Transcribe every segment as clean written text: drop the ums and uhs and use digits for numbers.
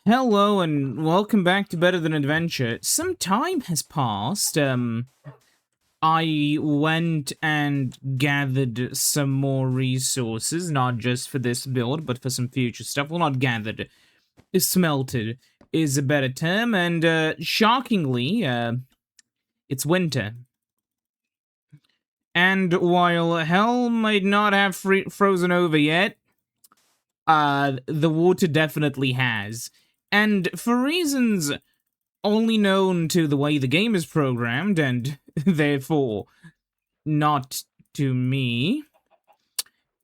Hello and welcome back to Better Than Adventure. Some time has passed. I went and gathered some more resources, not just for this build, but for some future stuff. Well, not gathered, smelted is a better term, and shockingly, it's winter. And while hell might not have frozen over yet, the water definitely has. And for reasons only known to the way the game is programmed, and therefore not to me.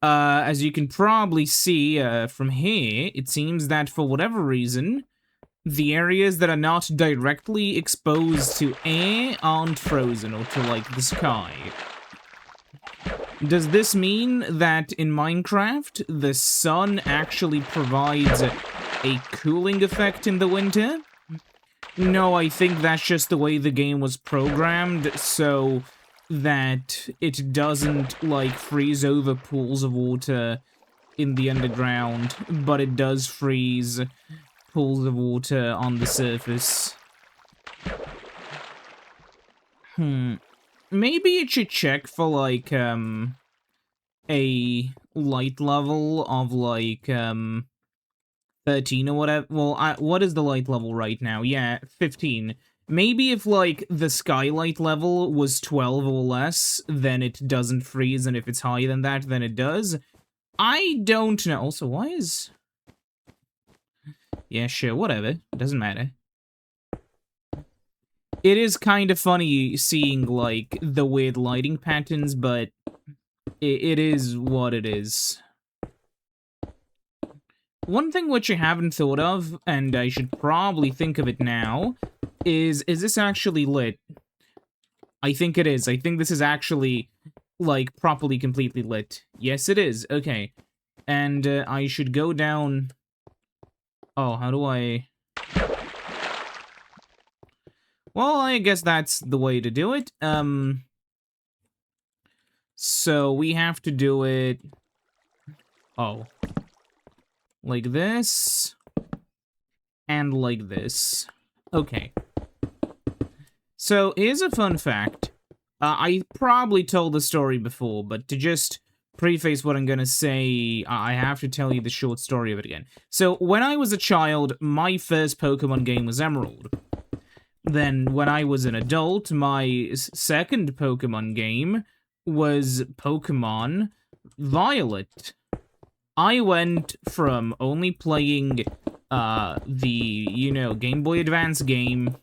As you can probably see from here, it seems that for whatever reason, the areas that are not directly exposed to air aren't frozen or to, like, the sky. Does this mean that in Minecraft, the sun actually provides a cooling effect in the winter? No, I think that's just the way the game was programmed, so that it doesn't, like, freeze over pools of water in the underground, but it does freeze pools of water on the surface. Maybe it should check for, like, a light level of, like, 13 or whatever. Well, what is the light level right now? Yeah, 15. Maybe if, like, the skylight level was 12 or less, then it doesn't freeze, and if it's higher than that, then it does. I don't know. Also, why is... Yeah, sure, whatever. Doesn't matter. It is kind of funny seeing, like, the weird lighting patterns, but it is what it is. One thing which I haven't thought of, and I should probably think of it now, is this actually lit? I think it is. I think this is actually, like, properly completely lit. Yes, it is. Okay. And I should go down... Oh, how do I... Well, I guess that's the way to do it. So we have to do it... Oh. Like this. And like this. Okay. So, here's a fun fact. I probably told the story before, but to just preface what I'm gonna say, I have to tell you the short story of it again. So, when I was a child, my first Pokemon game was Emerald. Then, when I was an adult, my second Pokemon game was Pokemon Violet. I went from only playing the, Game Boy Advance game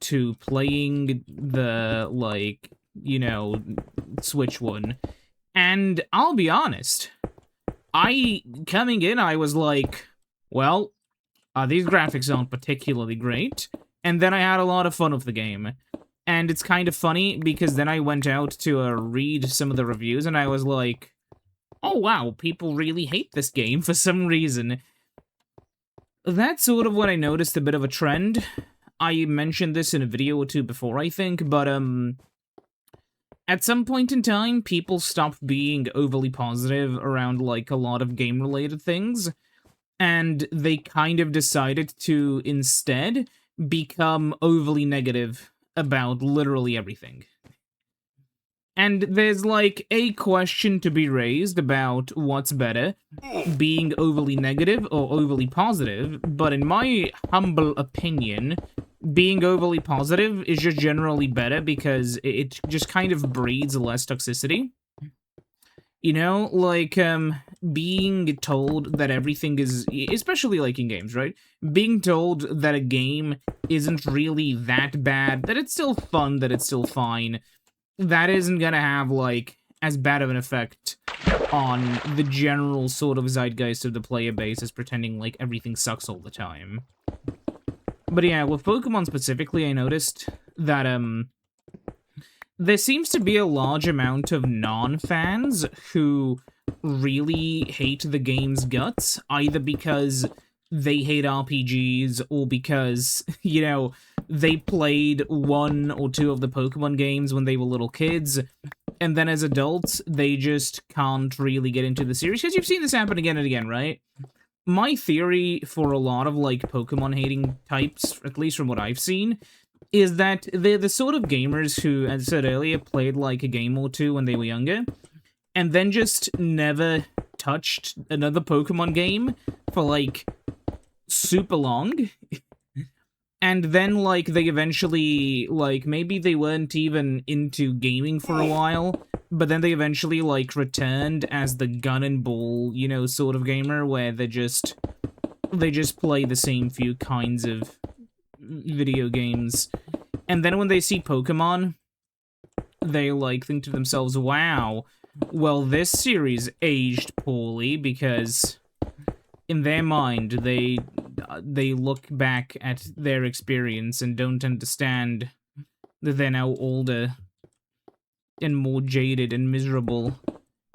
to playing the, like, Switch one. And I'll be honest, coming in, I was like, well, these graphics aren't particularly great. And then I had a lot of fun with the game. And it's kind of funny, because then I went out to read some of the reviews, and I was like, oh wow, people really hate this game for some reason. That's sort of when I noticed a bit of a trend. I mentioned this in a video or two before, I think, but, at some point in time, people stopped being overly positive around, like, a lot of game-related things, and they kind of decided to, instead, become overly negative about literally everything. And there's, like, a question to be raised about what's better, being overly negative or overly positive, but in my humble opinion, being overly positive is just generally better because it just kind of breeds less toxicity. You know, like, being told that everything is, especially, like, in games, right? Being told that a game isn't really that bad, that it's still fun, that it's still fine, that isn't gonna have, like, as bad of an effect on the general sort of zeitgeist of the player base as pretending like everything sucks all the time. But yeah, with Pokemon specifically, I noticed that, there seems to be a large amount of non-fans who really hate the game's guts, either because they hate RPGs or because, they played one or two of the Pokemon games when they were little kids, and then as adults, they just can't really get into the series, because you've seen this happen again and again, right? my theory for a lot of, like, Pokemon hating types, at least from what I've seen, is that they're the sort of gamers who, as I said earlier, played, like, a game or two when they were younger, and then just never touched another Pokemon game for, like, super long. And then, like, they eventually, like, maybe they weren't even into gaming for a while, but then they eventually, like, returned as the gun and ball, you know, sort of gamer, where they just play the same few kinds of video games. And then when they see Pokemon, they, like, think to themselves, wow, well, this series aged poorly, because in their mind, they look back at their experience and don't understand that they're now older and more jaded and miserable,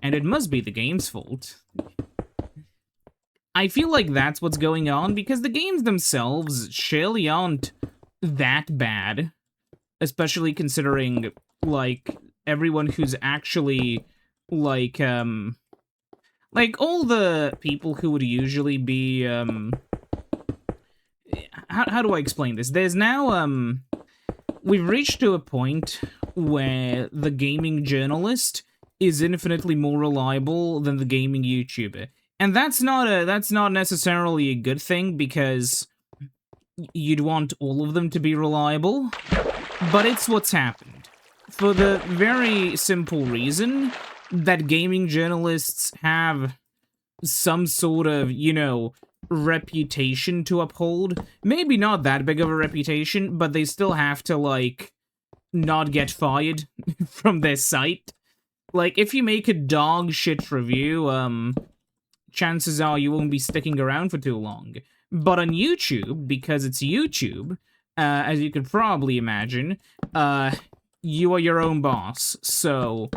and it must be the game's fault. I feel like that's what's going on, because the games themselves surely aren't that bad, especially considering, like, everyone who's actually, like all the people who would usually be, how do I explain this? There's now, we've reached to a point where the gaming journalist is infinitely more reliable than the gaming YouTuber. And that's not necessarily a good thing, because you'd want all of them to be reliable, but it's what's happened. For the very simple reason that gaming journalists have some sort of, you know, reputation to uphold. Maybe not that big of a reputation, but they still have to, like, not get fired from their site. Like, if you make a dog shit review, chances are you won't be sticking around for too long. But on YouTube, because it's YouTube, as you could probably imagine, you are your own boss. So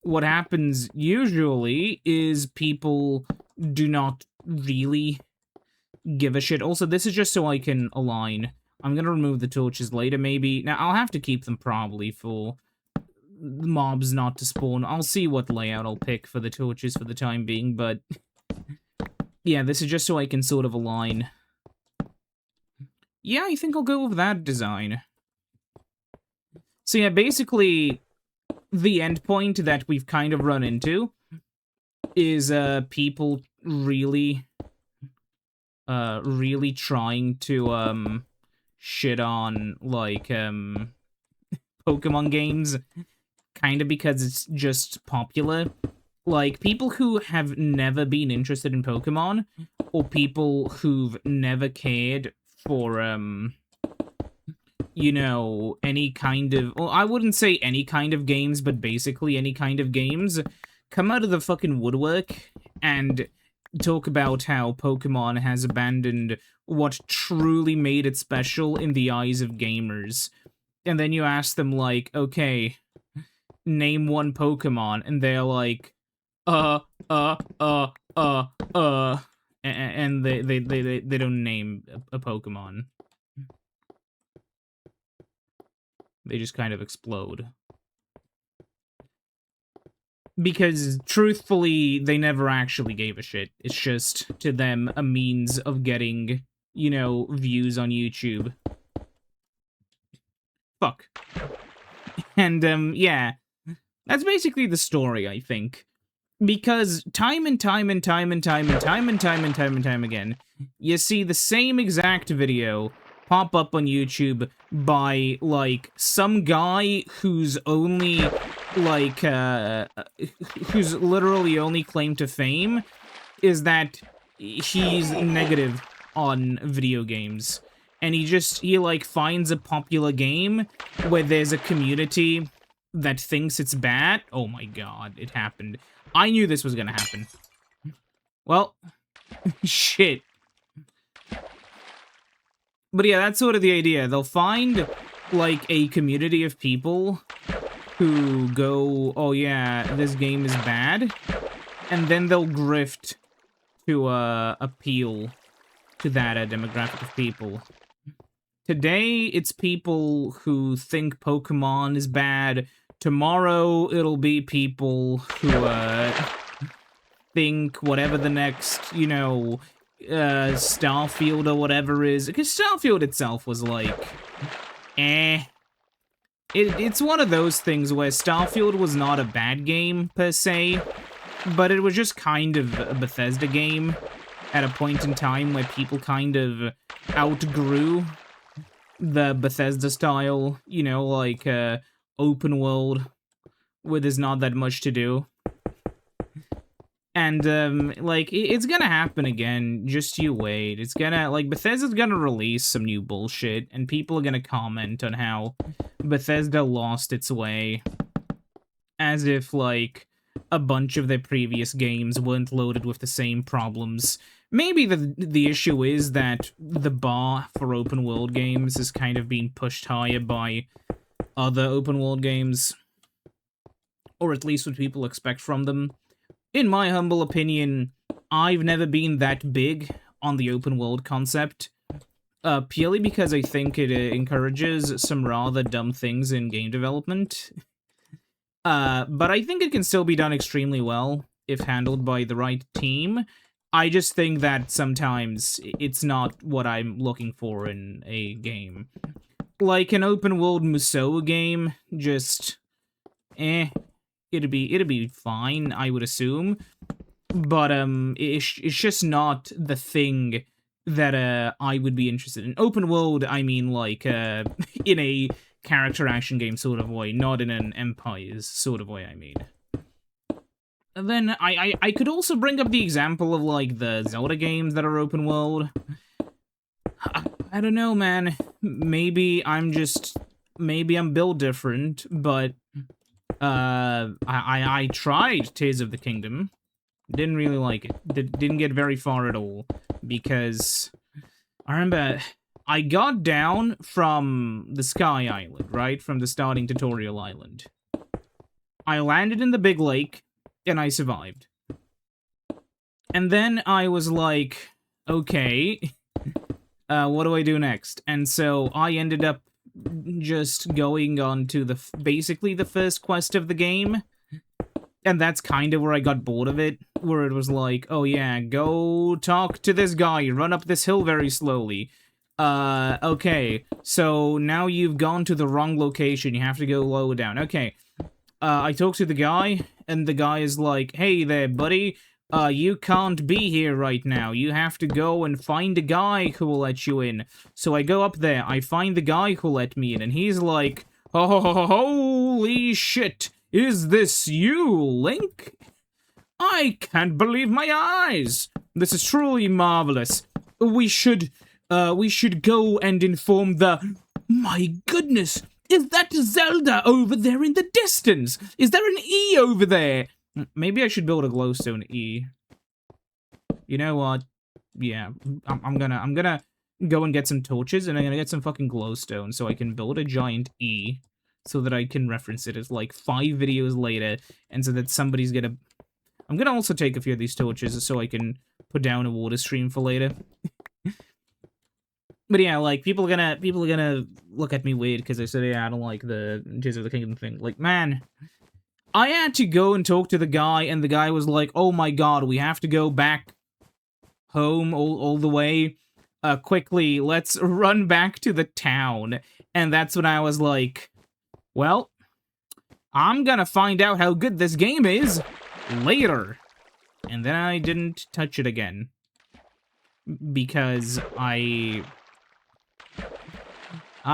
what happens usually is people do not really give a shit. Also, this is just so I can align. I'm gonna remove the torches later, maybe. Now, I'll have to keep them probably for mobs not to spawn. I'll see what layout I'll pick for the torches for the time being, but yeah, this is just so I can sort of align. Yeah, I think I'll go with that design. So yeah, basically, the endpoint that we've kind of run into is people really trying to shit on, like, Pokemon games, kind of because it's just popular. Like, people who have never been interested in Pokemon, or people who've never cared for you know, any kind of, well, I wouldn't say any kind of games, but basically any kind of games, come out of the fucking woodwork and talk about how Pokemon has abandoned what truly made it special in the eyes of gamers. And then you ask them, like, okay, name one Pokemon, and they're like, and they don't name a Pokemon. They just kind of explode. Because, truthfully, they never actually gave a shit. It's just, to them, a means of getting, you know, views on YouTube. Fuck. And, yeah. That's basically the story, I think. Because time and time again, you see the same exact video pop up on YouTube by, like, some guy who's only, like, whose literally only claim to fame is that he's negative on video games. And he, like, finds a popular game where there's a community that thinks it's bad. Oh my god, it happened. I knew this was gonna happen. Well, shit. But yeah, that's sort of the idea. They'll find, like, a community of people who go, oh yeah, this game is bad, and then they'll grift to, appeal to that demographic of people. Today, it's people who think Pokemon is bad. Tomorrow, it'll be people who, think whatever the next, you know, Starfield or whatever is, because Starfield itself was like, eh. It's one of those things where Starfield was not a bad game, per se, but it was just kind of a Bethesda game at a point in time where people kind of outgrew the Bethesda style, you know, like, open world, where there's not that much to do. And, like, it's gonna happen again, just you wait. It's gonna, like, Bethesda's gonna release some new bullshit, and people are gonna comment on how Bethesda lost its way. As if, like, a bunch of their previous games weren't loaded with the same problems. Maybe the issue is that the bar for open world games is kind of being pushed higher by other open world games. Or at least what people expect from them. In my humble opinion, I've never been that big on the open world concept, purely because I think it encourages some rather dumb things in game development. But I think it can still be done extremely well if handled by the right team. I just think that sometimes it's not what I'm looking for in a game. Like an open world Musou game, just it'd be fine, I would assume. But it's just not the thing that I would be interested in. Open world, I mean, like in a character action game sort of way, not in an Empires sort of way, I mean. And then I could also bring up the example of, like, the Zelda games that are open world. I don't know, man. Maybe I'm built different, but I tried Tears of the Kingdom. Didn't really like it. Didn't get very far at all, because I remember I got down from the Sky Island, right? From the starting tutorial island. I landed in the big lake, and I survived. And then I was like, okay, what do I do next? And so I ended up just going on to basically the first quest of the game. And that's kind of where I got bored of it, where it was like, oh yeah, go talk to this guy, run up this hill very slowly. Okay, so now you've gone to the wrong location, you have to go lower down. Okay, I talked to the guy, and the guy is like, hey there, buddy, you can't be here right now. You have to go and find a guy who will let you in. So I go up there, I find the guy who let me in, and he's like, holy shit, is this you, Link? I can't believe my eyes. This is truly marvelous. We should go and inform the... My goodness, is that Zelda over there in the distance? Is there an E over there? Maybe I should build a glowstone E. You know what? Yeah, I'm gonna go and get some torches, and I'm gonna get some fucking glowstone so I can build a giant E, so that I can reference it as like 5 videos later, and so that somebody's gonna... I'm gonna also take a few of these torches so I can put down a water stream for later. But yeah, like, people are gonna look at me weird because I said, yeah, I don't like the Tears of the Kingdom thing. Like, man, I had to go and talk to the guy, and the guy was like, oh my god, we have to go back home all the way. Quickly, let's run back to the town. And that's when I was like, well, I'm gonna find out how good this game is later. And then I didn't touch it again. Because I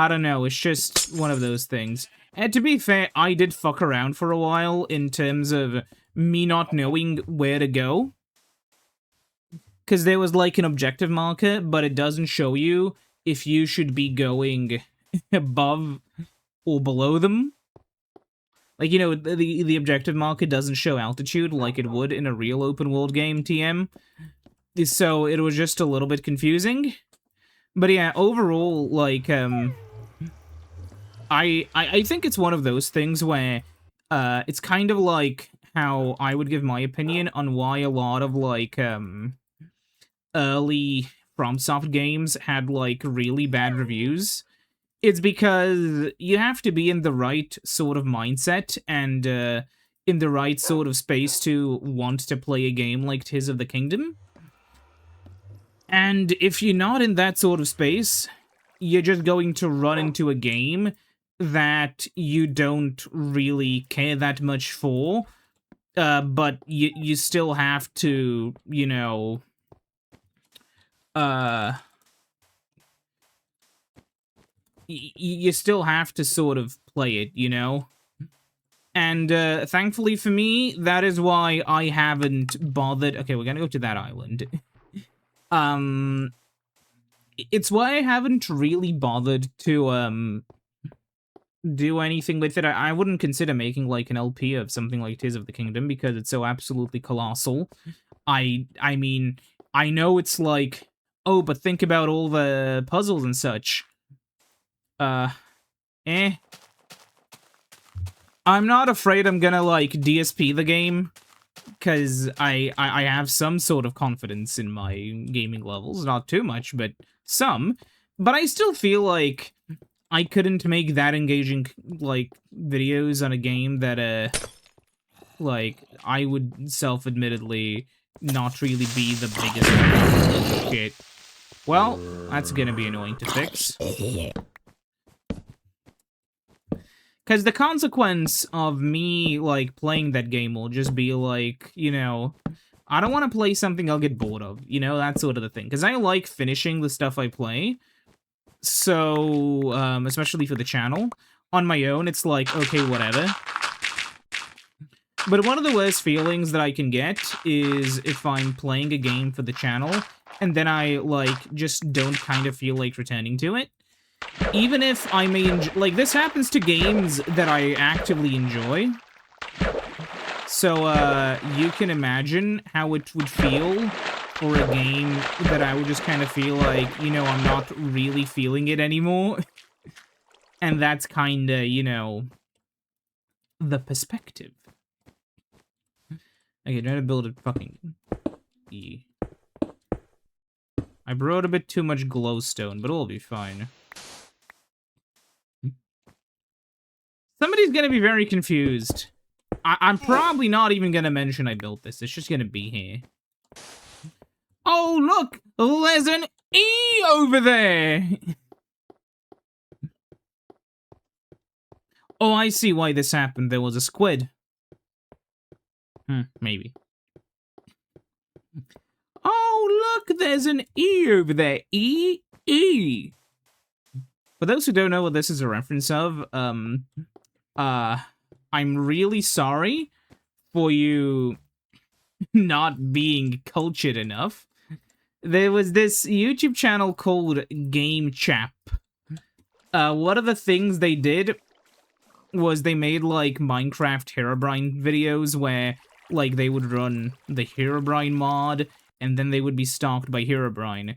don't know, it's just one of those things. And to be fair, I did fuck around for a while in terms of me not knowing where to go. Because there was like an objective marker, but it doesn't show you if you should be going above or below them. Like, you know, the objective marker doesn't show altitude like it would in a real open world game, TM. So it was just a little bit confusing. But yeah, overall, like, I think it's one of those things where, it's kind of like how I would give my opinion on why a lot of, like, early FromSoft games had, like, really bad reviews. It's because you have to be in the right sort of mindset and, in the right sort of space to want to play a game like Tears of the Kingdom. And if you're not in that sort of space, you're just going to run into a game that you don't really care that much for, but you still have to, you know, uh, you still have to sort of play it, you know? And thankfully for me, that is why I haven't bothered. Okay, we're gonna go to that island. It's why I haven't really bothered to do anything with it. I wouldn't consider making like an LP of something like Tears of the Kingdom because it's so absolutely colossal. I mean, I know it's like, oh, but think about all the puzzles and such. Eh. I'm not afraid I'm gonna like DSP the game, because I have some sort of confidence in my gaming levels. Not too much, but some. But I still feel like I couldn't make that engaging, like, videos on a game that, like, I would self-admittedly not really be the biggest fan of shit. Well, that's gonna be annoying to fix. Because the consequence of me, like, playing that game will just be, like, you know, I don't want to play something I'll get bored of, you know, that sort of the thing. Because I like finishing the stuff I play, so, especially for the channel. On my own, it's like, okay, whatever. But one of the worst feelings that I can get is if I'm playing a game for the channel, and then I, like, just don't kind of feel like returning to it. Even if I may like, this happens to games that I actively enjoy. So, you can imagine how it would feel for a game that I would just kind of feel like, you know, I'm not really feeling it anymore. And that's kinda, you know, the perspective. Okay, trying to build a fucking E. I brought a bit too much glowstone, but it'll be fine. Somebody's gonna be very confused. I'm probably not even gonna mention I built this. It's just gonna be here. Oh, look! There's an E over there! Oh, I see why this happened. There was a squid. Maybe. Oh, look! There's an E over there. E. For those who don't know what this is a reference of, I'm really sorry for you not being cultured enough. There was this YouTube channel called Game Chap. One of the things they did was they made, like, Minecraft Herobrine videos where, like, they would run the Herobrine mod, and then they would be stalked by Herobrine.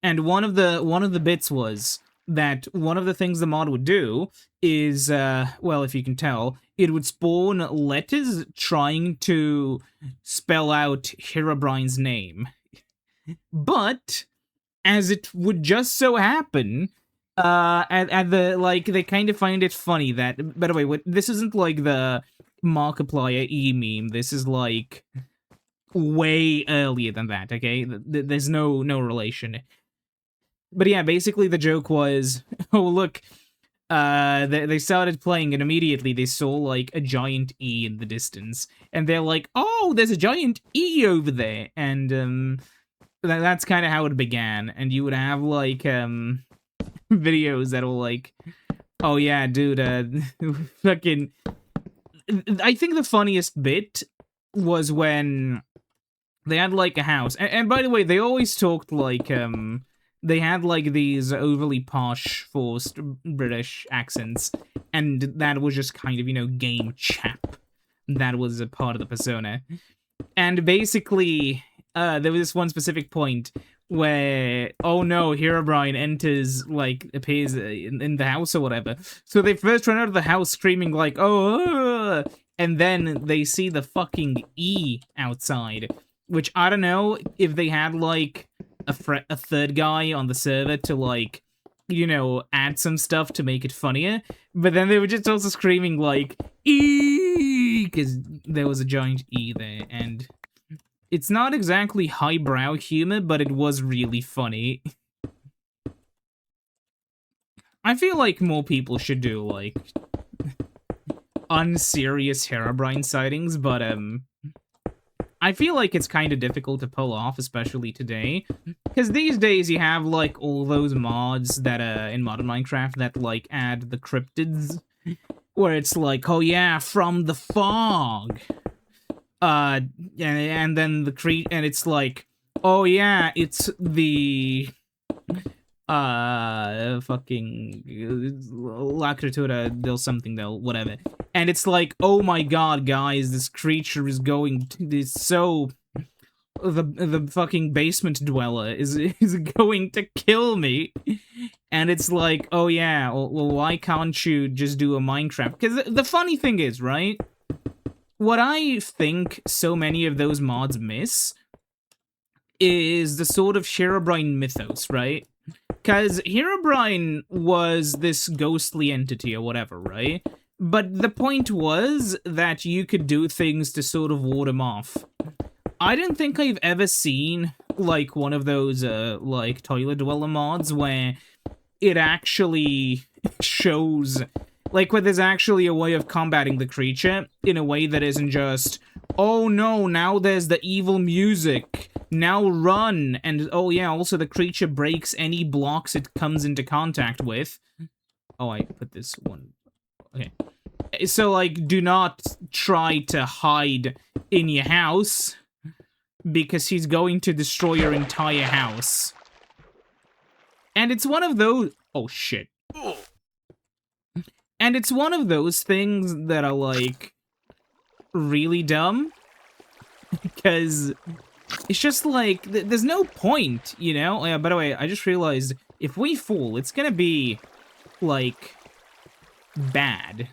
And one of the bits was that one of the things the mod would do is, well, if you can tell, it would spawn letters trying to spell out Herobrine's name. But, as it would just so happen, at the, like, they kind of find it funny that, by the way, this isn't like the Markiplier E meme, this is like way earlier than that, okay? There's no relation. But yeah, basically the joke was, oh look, they started playing and immediately they saw like a giant E in the distance, and they're like, oh, there's a giant E over there, and that's kind of how it began. And you would have like videos that were like, oh yeah, dude, fucking. I think the funniest bit was when they had like a house, and by the way, they always talked like they had like these overly posh, forced British accents, and that was just kind of, you know, Game Chap. That was a part of the persona. And basically, there was this one specific point where, oh no, Herobrine enters, like, appears in the house or whatever. So they first run out of the house screaming like, oh, and then they see the fucking E outside, which I don't know if they had, like, a third guy on the server to, like, you know, add some stuff to make it funnier, but then they were just also screaming like, E, because there was a giant E there, and It's not exactly highbrow humor, but it was really funny. I feel like more people should do, like, unserious Herobrine sightings, but, I feel like it's kind of difficult to pull off, especially today. Because these days you have, like, all those mods that, in modern Minecraft that, like, add the cryptids. Where it's like, oh yeah, from the fog. And then and it's like, oh yeah, it's the fucking La Creatura del something del whatever. And it's like, oh my god, guys, this creature is going to, is so the fucking basement dweller is going to kill me. And it's like, oh yeah, well, why can't you just do a Minecraft? Because the funny thing is, right? What I think so many of those mods miss is the sort of Herobrine mythos, right? Because Herobrine was this ghostly entity or whatever, right? But the point was that you could do things to sort of ward him off. I don't think I've ever seen, like, one of those, like, Toilet Dweller mods where it actually shows, like, where there's actually a way of combating the creature in a way that isn't just, oh no, now there's the evil music, now run, and oh yeah, also the creature breaks any blocks it comes into contact with. Oh, I put this one, okay. So, like, do not try to hide in your house, because he's going to destroy your entire house. And it's one of those... Oh, shit. And it's one of those things that are, like, really dumb. Because it's just, like, there's no point, you know? Oh, yeah, by the way, I just realized, if we fall, it's gonna be, like, bad.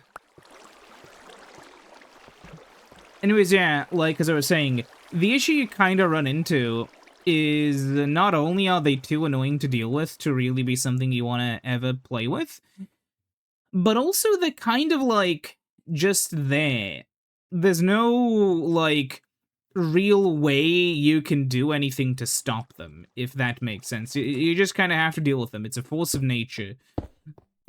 Anyways, yeah, like, as I was saying, the issue you kind of run into is not only are they too annoying to deal with to really be something you want to ever play with, but also they're kind of, like, just there. There's no, like, real way you can do anything to stop them, if that makes sense. You just kind of have to deal with them. It's a force of nature.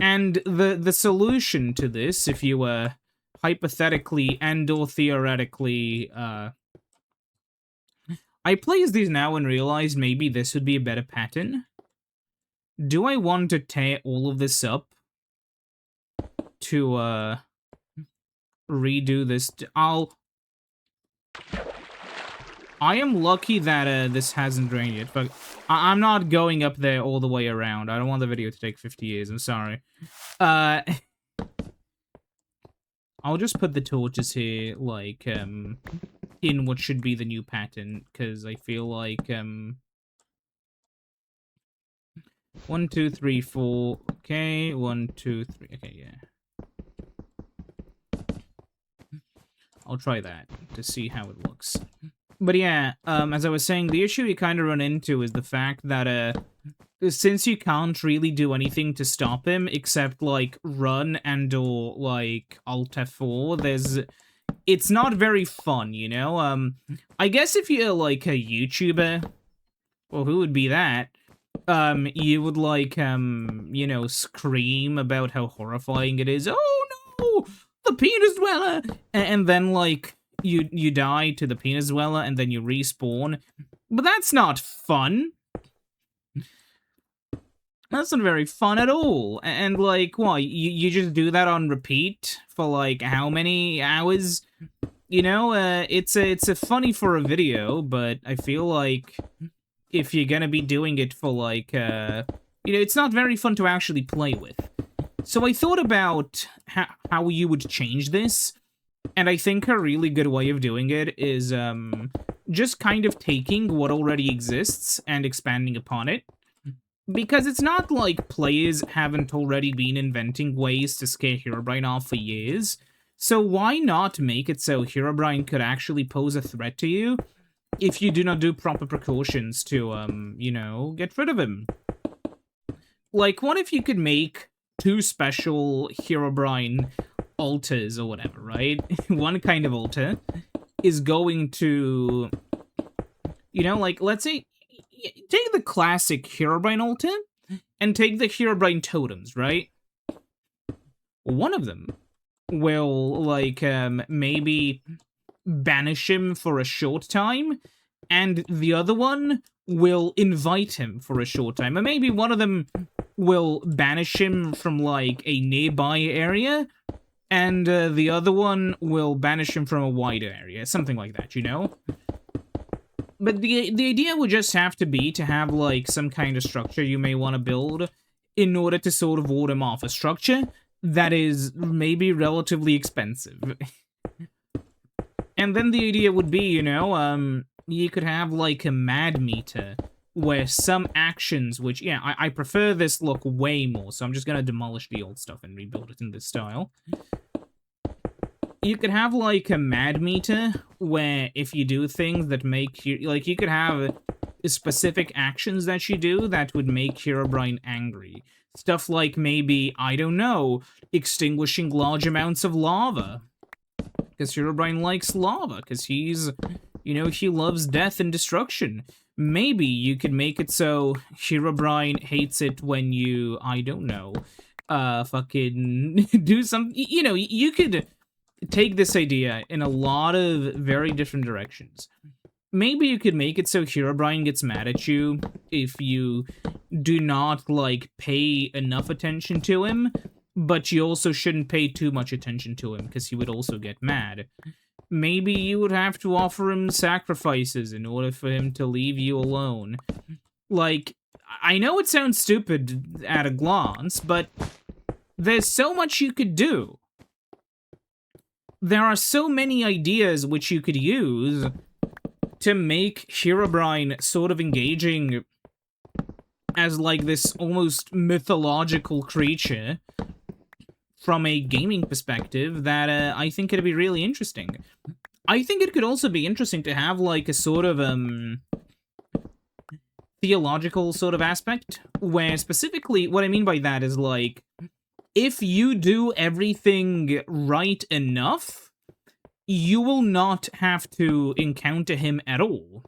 And the solution to this, if you were hypothetically and or theoretically, I plays these now and realized maybe this would be a better pattern. Do I want to tear all of this up to, redo this? I am lucky that, this hasn't drained yet, but I'm not going up there all the way around. I don't want the video to take 50 years, I'm sorry. I'll just put the torches here, like, in what should be the new pattern, because I feel like, 1, 2, 3, 4, okay, 1, 2, 3, okay, yeah. I'll try that to see how it looks. But yeah, as I was saying, the issue you kind of run into is the fact that, since you can't really do anything to stop him except, like, run and or, like, Alt F4, it's not very fun, you know? I guess if you're, like, a YouTuber, well, who would be that? You would, like, you know, scream about how horrifying it is. Oh no! The penis dweller! And then, like, you die to the penis dweller and then you respawn. But that's not fun. That's not very fun at all. And, like, what, you just do that on repeat for, like, how many hours? You know, it's a funny for a video, but I feel like if you're gonna be doing it for, like, you know, it's not very fun to actually play with. So I thought about how you would change this, and I think a really good way of doing it is, just kind of taking what already exists and expanding upon it. Because it's not like players haven't already been inventing ways to scare Herobrine off for years, so why not make it so Herobrine could actually pose a threat to you if you do not do proper precautions to, you know, get rid of him? Like, what if you could make 2 special Herobrine altars or whatever, right? One kind of altar is going to You know, like, let's say, take the classic Herobrine Altar, and take the Herobrine Totems, right? One of them will, like, maybe banish him for a short time, and the other one will invite him for a short time. Or maybe one of them will banish him from, like, a nearby area, and the other one will banish him from a wider area. Something like that, you know? But the idea would just have to be to have, like, some kind of structure you may want to build in order to sort of ward him off. A structure that is maybe relatively expensive. And then the idea would be, you know, you could have, like, a mad meter, where some actions, which, yeah, I prefer this look way more, so I'm just gonna demolish the old stuff and rebuild it in this style. You could have, like, a mad meter, where if you do things that make you, like, you could have specific actions that you do that would make Herobrine angry. Stuff like maybe, I don't know, extinguishing large amounts of lava. Because Herobrine likes lava, because he's, you know, he loves death and destruction. Maybe you could make it so Herobrine hates it when you, I don't know, fucking do some, you know, you could take this idea in a lot of very different directions. Maybe you could make it so Herobrine gets mad at you if you do not, like, pay enough attention to him, but you also shouldn't pay too much attention to him, because he would also get mad. Maybe you would have to offer him sacrifices in order for him to leave you alone. Like, I know it sounds stupid at a glance, but there's so much you could do. There are so many ideas which you could use to make Herobrine sort of engaging as, like, this almost mythological creature from a gaming perspective that I think it'd be really interesting. I think it could also be interesting to have, like, a sort of theological sort of aspect, where specifically what I mean by that is, like, if you do everything right enough, you will not have to encounter him at all.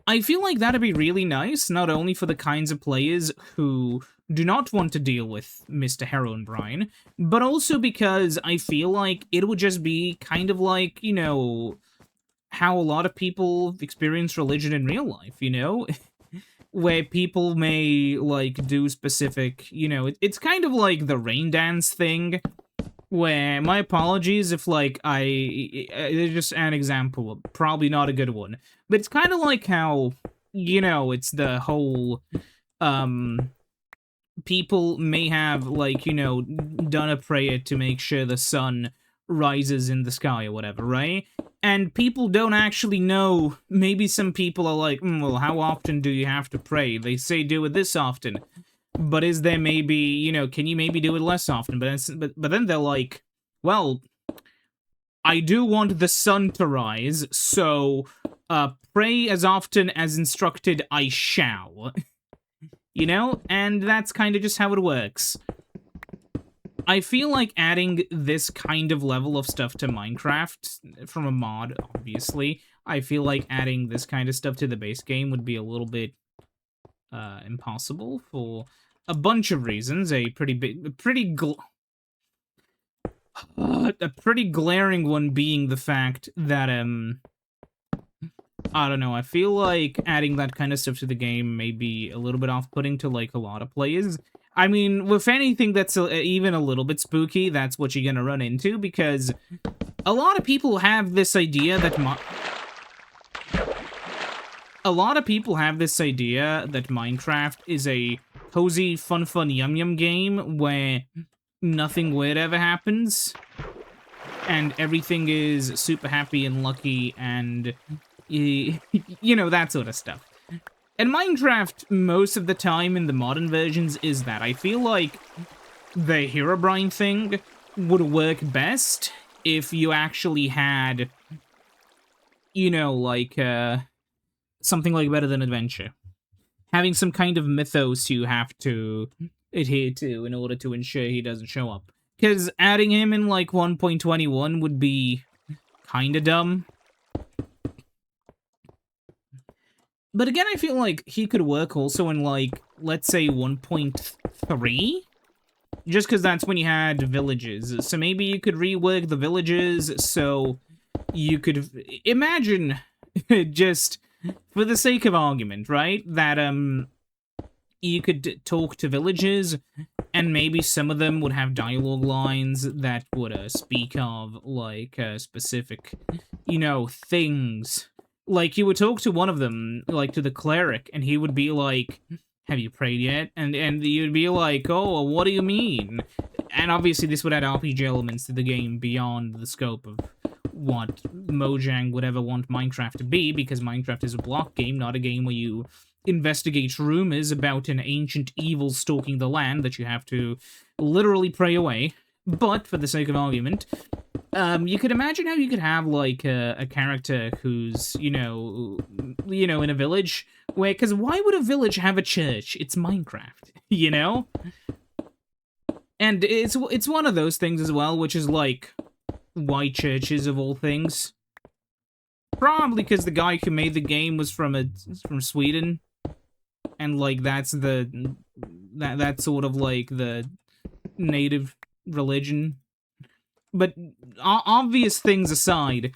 I feel like that'd be really nice, not only for the kinds of players who do not want to deal with Mr. Herobrine, but also because I feel like it would just be kind of like, you know, how a lot of people experience religion in real life, you know? Where people may, like, do specific, you know, it's kind of like the rain dance thing, where, my apologies if, like, it's just an example, probably not a good one, but it's kind of like how, you know, it's the whole, people may have, like, you know, done a prayer to make sure the sun rises in the sky or whatever, right? And people don't actually know. Maybe some people are like, well, how often do you have to pray? They say do it this often. But is there maybe, you know, can you maybe do it less often? But then they're like, well, I do want the sun to rise, so pray as often as instructed I shall. You know? And that's kind of just how it works. I feel like adding this kind of level of stuff to Minecraft, from a mod, obviously, I feel like adding this kind of stuff to the base game would be a little bit impossible for a bunch of reasons. A pretty glaring one being the fact that, I don't know, I feel like adding that kind of stuff to the game may be a little bit off-putting to, like, a lot of players. I mean, with anything that's even a little bit spooky, that's what you're gonna run into, because a lot of people have this idea that Minecraft is a cozy, fun, yum game where nothing weird ever happens, and everything is super happy and lucky, and, you know, that sort of stuff. And Minecraft, most of the time in the modern versions, is that. I feel like the Herobrine thing would work best if you actually had, you know, like, something like Better Than Adventure. Having some kind of mythos you have to adhere to in order to ensure he doesn't show up. Because adding him in, like, 1.21 would be kinda dumb. But again, I feel like he could work also in, like, let's say 1.3? Just because that's when you had villages. So maybe you could rework the villages so you could imagine, just for the sake of argument, right? That, you could talk to villagers, and maybe some of them would have dialogue lines that would speak of, like, specific, things. Like, you would talk to one of them, like, to the cleric, and he would be like, have you prayed yet? And you'd be like, oh, what do you mean? And obviously this would add RPG elements to the game beyond the scope of what Mojang would ever want Minecraft to be, because Minecraft is a block game, not a game where you investigate rumors about an ancient evil stalking the land that you have to literally pray away. But for the sake of argument, you could imagine how you could have, like, a character who's, in a village where, because why would a village have a church? It's Minecraft, And it's one of those things as well, which is like, why churches of all things? Probably because the guy who made the game was from Sweden, and like that's sort of like the native religion. But obvious things aside,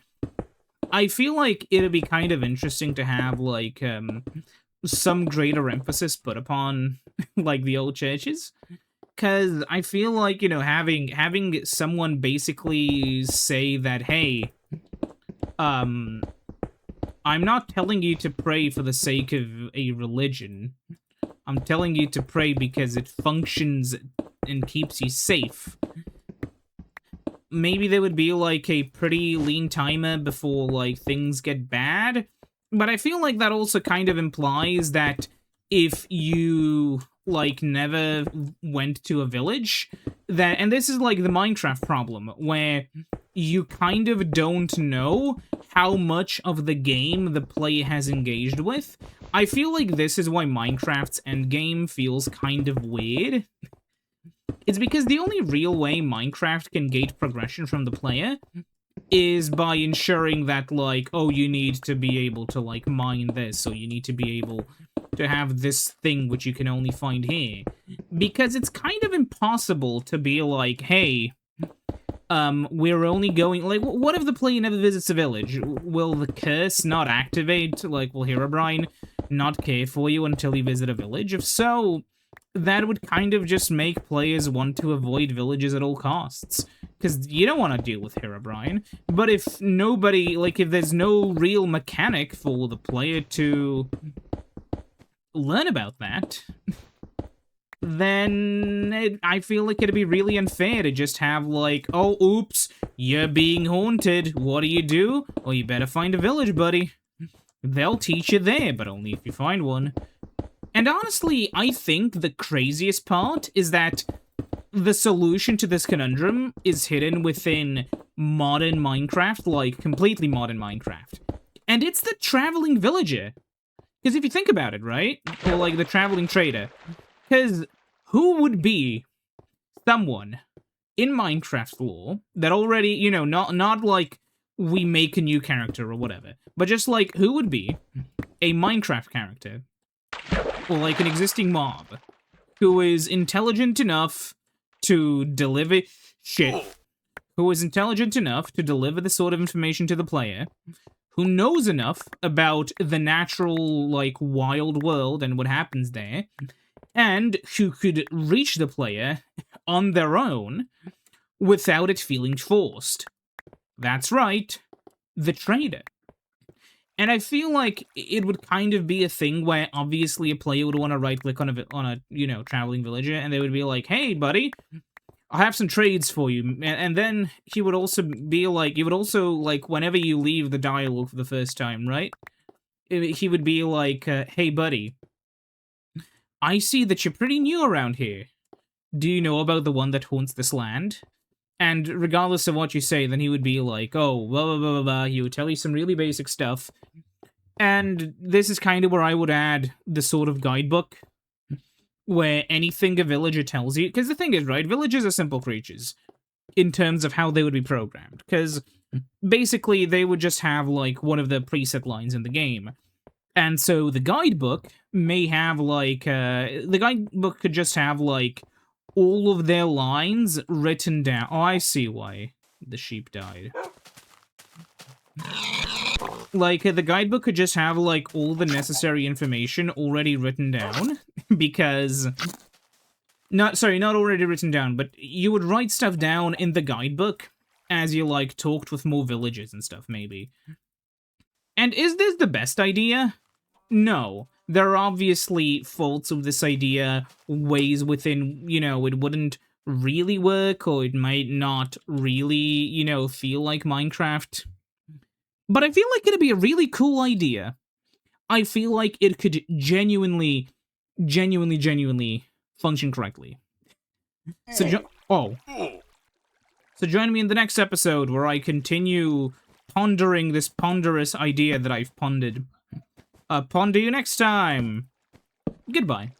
I feel like it'd be kind of interesting to have, like, some greater emphasis put upon, like, the old churches. Because I feel like, having someone basically say that, hey, I'm not telling you to pray for the sake of a religion. I'm telling you to pray because it functions and keeps you safe. Maybe there would be, like, a pretty lean timer before, like, things get bad. But I feel like that also kind of implies that if you, like, never went to a village, and this is, like, the Minecraft problem, where you kind of don't know how much of the game the player has engaged with. I feel like this is why Minecraft's endgame feels kind of weird. It's because the only real way Minecraft can gate progression from the player is by ensuring that, like, oh, you need to be able to, like, mine this, or you need to be able to have this thing which you can only find here. Because it's kind of impossible to be like, hey, we're only going, like, what if the player never visits a village? Will the curse not activate? Like, will Herobrine not care for you until you visit a village? If so, that would kind of just make players want to avoid villages at all costs. Because you don't want to deal with Herobrine. But if nobody, like, if there's no real mechanic for the player to learn about that, then I feel like it'd be really unfair to just have, like, oh, oops, you're being haunted. What do? Well, you better find a village, buddy. They'll teach you there, but only if you find one. And honestly, I think the craziest part is that the solution to this conundrum is hidden within modern Minecraft, like, completely modern Minecraft. And it's the traveling villager. Because if you think about it, right? Or, like, the traveling trader. Because who would be someone in Minecraft lore that already, not like we make a new character or whatever, but just, like, who would be a Minecraft character, or, like, an existing mob, who is intelligent enough to deliver who is intelligent enough to deliver the sort of information to the player, who knows enough about the natural, like, wild world and what happens there, and who could reach the player on their own without it feeling forced. That's right, the trader. And I feel like it would kind of be a thing where obviously a player would want to right-click on a traveling villager, and they would be like, hey, buddy, I have some trades for you. And then he would also be like, whenever you leave the dialogue for the first time, right? He would be like, hey, buddy, I see that you're pretty new around here. Do you know about the one that haunts this land? And regardless of what you say, then he would be like, oh, blah, blah, blah, blah, blah. He would tell you some really basic stuff. And this is kind of where I would add the sort of guidebook, where anything a villager tells you, because the thing is, right, villagers are simple creatures in terms of how they would be programmed, because basically they would just have, like, one of the preset lines in the game. And so the guidebook may have, like, the guidebook could just have, like, all of their lines written down. Oh, I see why the sheep died. Like, the guidebook could just have, like, all the necessary information already written down, because... not already written down, but you would write stuff down in the guidebook as you, like, talked with more villagers and stuff, maybe. And is this the best idea? No. There are obviously faults of this idea, ways within, you know, it wouldn't really work, or it might not really, you know, feel like Minecraft. But I feel like it'd be a really cool idea. I feel like it could genuinely function correctly. So, So join me in the next episode where I continue pondering this ponderous idea that I've pondered. Ponder you next time. Goodbye.